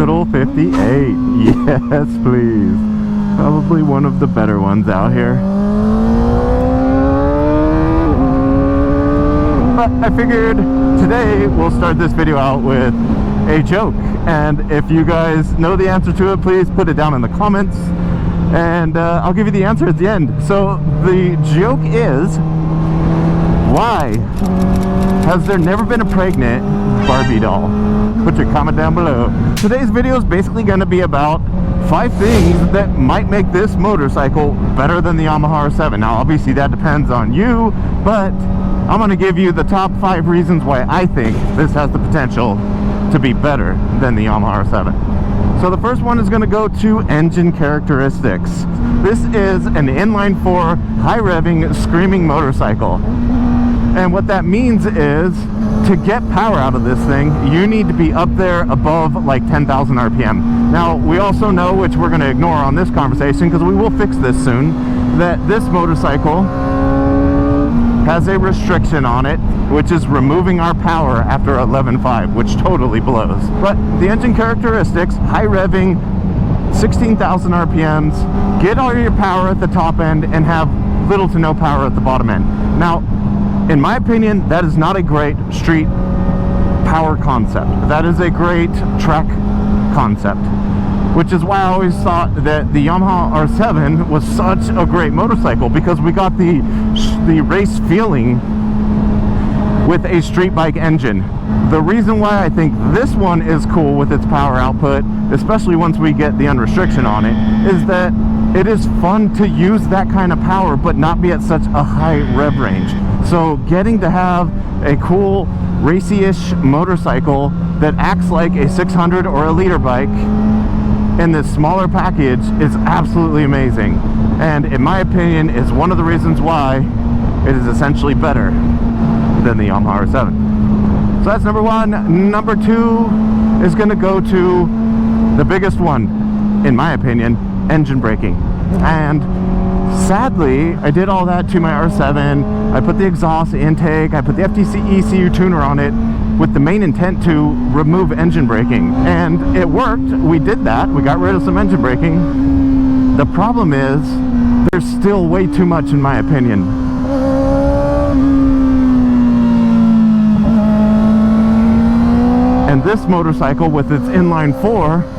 Hospital 58. Yes, please. Probably one of the better ones out here. But I figured today we'll start this video out with a joke. And if you guys know the answer to it, please put it down in the comments. And I'll give you the answer at the end. So the joke is, why has there never been a pregnant Barbie doll? Put your comment down below. Today's video is basically going to be about 5 things that might make this motorcycle better than the Yamaha R7. Now obviously that depends on you, but I'm going to give you the top 5 reasons why I think this has the potential to be better than the Yamaha R7. So the first one is going to go to engine characteristics. This is an inline-4 high-revving screaming motorcycle. And what that means is, to get power out of this thing, you need to be up there above like 10,000 RPM. Now, we also know, which we're going to ignore on this conversation because we will fix this soon, that this motorcycle has a restriction on it, which is removing our power after 11.5, which totally blows. But the engine characteristics, high revving, 16,000 RPMs, get all your power at the top end and have little to no power at the bottom end. Now, in my opinion, that is not a great street power concept. That is a great track concept, which is why I always thought that the Yamaha R7 was such a great motorcycle, because we got the race feeling with a street bike engine. The reason why I think this one is cool with its power output, especially once we get the unrestriction on it, is that it is fun to use that kind of power but not be at such a high rev range. So getting to have a cool racy-ish motorcycle that acts like a 600 or a liter bike in this smaller package is absolutely amazing, and in my opinion is one of the reasons why it is essentially better than the Yamaha R7. So that's number one. Number 2 is going to go to the biggest one, in my opinion, engine braking. And sadly, I did all that to my R7. I put the exhaust intake, I put the FTC ECU tuner on it with the main intent to remove engine braking, and it worked. We did that. We got rid of some engine braking. The problem is there's still way too much, in my opinion. And this motorcycle with its inline-4,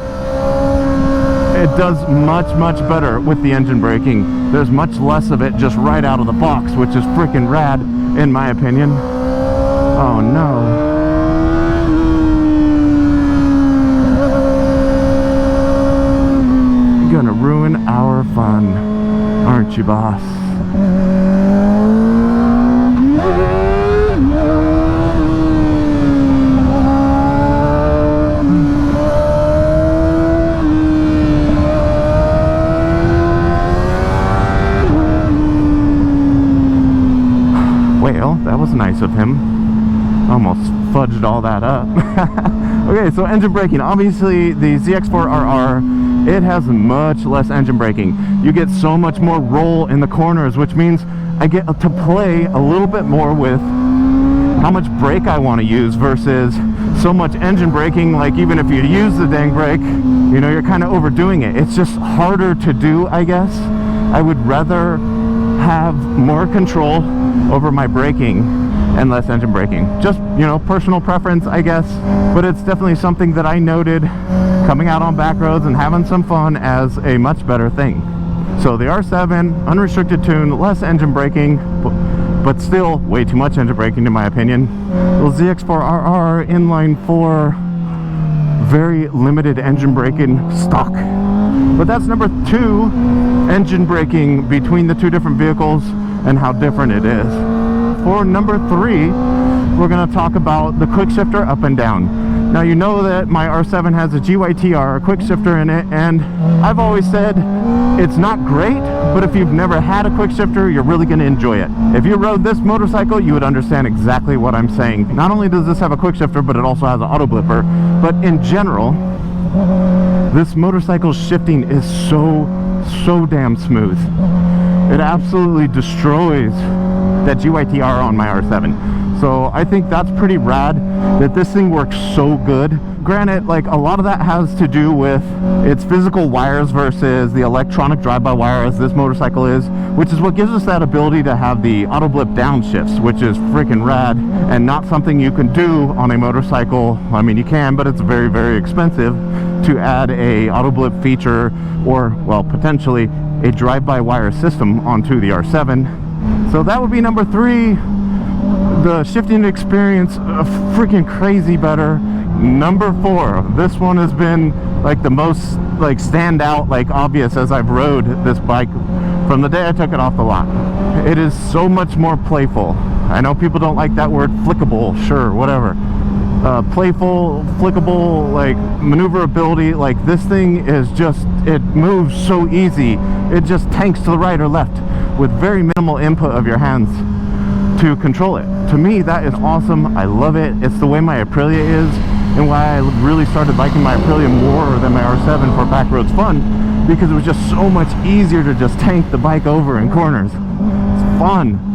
it does much better with the engine braking. There's much less of it just right out of the box, which is freaking rad in my opinion. Oh no. You're gonna ruin our fun, aren't you, boss? Well, that was nice of him. Almost fudged all that up. Okay, so engine braking. Obviously, the ZX4RR, it has much less engine braking. You get so much more roll in the corners, which means I get to play a little bit more with how much brake I want to use versus so much engine braking. Like, even if you use the dang brake, you know, you're kind of overdoing it. It's just harder to do, I guess. I would rather have more control over my braking and less engine braking. Just, you know, personal preference, I guess, but it's definitely something that I noted coming out on back roads and having some fun as a much better thing. So the R7, unrestricted tune, less engine braking, but still way too much engine braking in my opinion. The ZX4RR inline-4, very limited engine braking stock. But that's number 2, engine braking between the two different vehicles and how different it is. For number 3, we're going to talk about the quick shifter up and down. Now, you know that my R7 has a GYTR, a quick shifter in it, and I've always said it's not great, but if you've never had a quick shifter, you're really going to enjoy it. If you rode this motorcycle, you would understand exactly what I'm saying. Not only does this have a quick shifter, but it also has an auto blipper. But in general, this motorcycle's shifting is so damn smooth. It absolutely destroys that GYTR on my R7. So I think that's pretty rad that this thing works so good. Granted, like a lot of that has to do with its physical wires versus the electronic drive-by-wire as this motorcycle is, which is what gives us that ability to have the auto blip downshifts, which is freaking rad and not something you can do on a motorcycle. I mean, you can, but it's very, very expensive to add a auto blip feature or, well, potentially a drive-by-wire system onto the R7. So that would be number 3. The shifting experience, freaking crazy better. Number 4, this one has been like the most like stand out, like obvious as I've rode this bike from the day I took it off the lot. It is so much more playful. I know people don't like that word, flickable, sure, whatever. Playful, flickable, like maneuverability, like this thing is just, it moves so easy. It just tanks to the right or left with very minimal input of your hands to control it. To me, that is awesome. I love it. It's the way my Aprilia is, and why I really started liking my Aprilia more than my R7 for backroads fun, because it was just so much easier to just tank the bike over in corners. It's fun.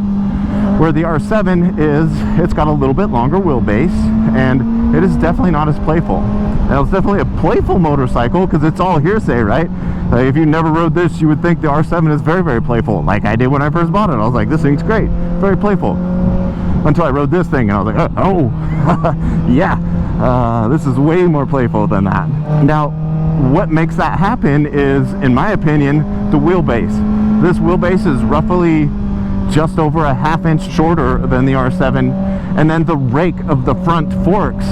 Where the R7 is, it's got a little bit longer wheelbase, and it is definitely not as playful. Now, it's definitely a playful motorcycle because it's all hearsay, right? If you never rode this, you would think the R7 is very, very playful, like I did when I first bought it. I was like, this thing's great, very playful. Until I rode this thing, and I was like, oh, yeah, this is way more playful than that. Now, what makes that happen is, in my opinion, the wheelbase. This wheelbase is roughly just over a ½ inch shorter than the R7, and then the rake of the front forks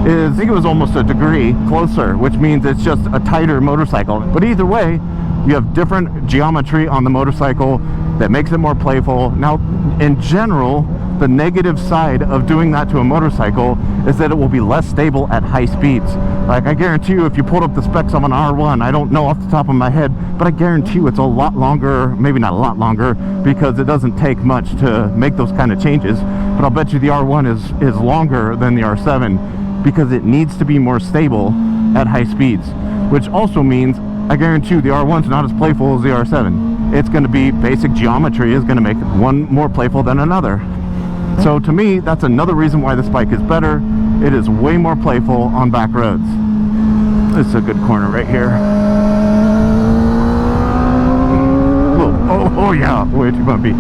is, I think it was almost a degree closer, which means it's just a tighter motorcycle. But either way, you have different geometry on the motorcycle that makes it more playful. Now, in general, the negative side of doing that to a motorcycle is that it will be less stable at high speeds. Like, I guarantee you, if you pulled up the specs of an R1, I don't know off the top of my head, but I guarantee you it's a lot longer, maybe not a lot longer, because it doesn't take much to make those kind of changes, but I'll bet you the R1 is longer than the R7 because it needs to be more stable at high speeds, which also means, I guarantee you, the R1's not as playful as the R7. It's going to be, basic geometry is going to make one more playful than another. So to me, that's another reason why this bike is better. It is way more playful on back roads. This is a good corner right here. Oh yeah, way too bumpy.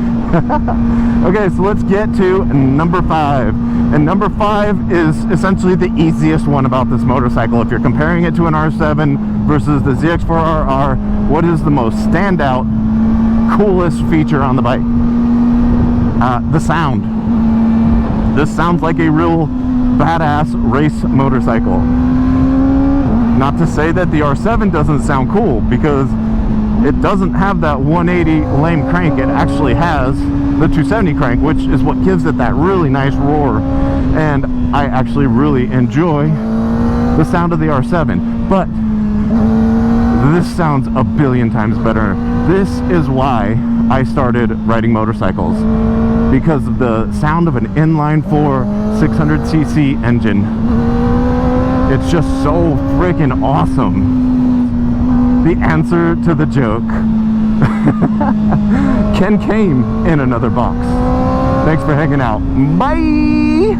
Okay, so let's get to number 5. And number 5 is essentially the easiest one about this motorcycle. If you're comparing it to an R7 versus the ZX4RR, what is the most standout, coolest feature on the bike? The sound. This sounds like a real badass race motorcycle. Not to say that the R7 doesn't sound cool, because it doesn't have that 180 lame crank. It actually has the 270 crank, which is what gives it that really nice roar. And I actually really enjoy the sound of the R7. But this sounds a billion times better. This is why I started riding motorcycles, because of the sound of an inline-4 600cc engine. It's just so freaking awesome. The answer to the joke. Ken came in another box. Thanks for hanging out. Bye!